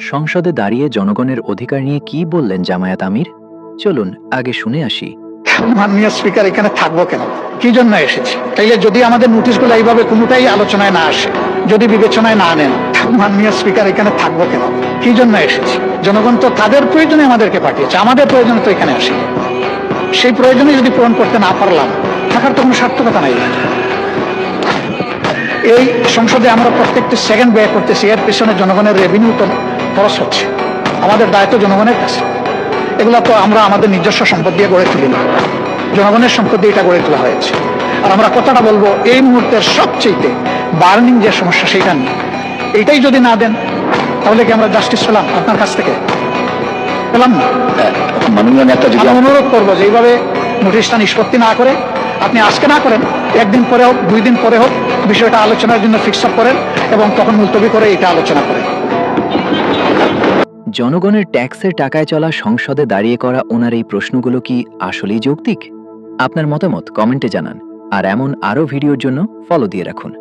সংসদে দাঁড়িয়ে জনগণের অধিকার নিয়ে কি বললেন জামায়াত আমির? চলুন আগে শুনে আসি। মাননীয় স্পিকার, এখানে থাকবো কেন, কি জন্য এসেছি? তাইলে যদি আমাদের নোটিশগুলো এইভাবে কোনোটাই আলোচনায় না আসে, যদি বিবেচনায় না নেন, মাননীয় স্পিকার, এখানে থাকবো কেন, কি জন্য এসেছি? জনগণ তো তাদের প্রয়োজনে আমাদেরকে পাঠিয়েছে, আমাদের প্রয়োজনে তো এখানে আসি। সেই প্রয়োজনে যদি পূরণ করতে না পারলাম, থাকার তো কোনো সার্থকতা নাই। এই সংসদে আমরা প্রত্যেকটি সেকেন্ড ব্যয় করতেছি, এর পিছনে জনগণের রেভিনিউ তো খরচ হচ্ছে। আমাদের দায়িত্ব জনগণের কাছে। এগুলো তো আমরা আমাদের নিজস্ব সম্পদ দিয়ে গড়ে তুলি না, জনগণের সম্পদ দিয়ে এটা গড়ে তোলা হয়েছে। আর আমরা কথাটা বলবো এই মুহূর্তের সবচেয়ে বার্নিং যে সমস্যা সেটা নিয়ে। এইটাই যদি না দেন, তাহলে কি আমরা জাস্টিস পেলাম আপনার কাছ থেকে? পেলাম না। মাননীয় নেতা, যদি আমি অনুরোধ করবো যে এইভাবে নোটিশটা নিষ্পত্তি না করে আপনি আজকে না করেন, একদিন পরে হোক, 2 দিন পরে হোক, বিষয়টা আলোচনার জন্য ফিক্স আপ করেন এবং তখন মুলতবি করে এটা আলোচনা করেন। জনগণের ট্যাক্সের টাকায় চলা সংসদে দাঁড়িয়ে করা ওনার এই প্রশ্নগুলো কি আসলেই যৌক্তিক? আপনার মতামত কমেন্টে জানান, আর এমন আরও ভিডিওর জন্য ফলো দিয়ে রাখুন।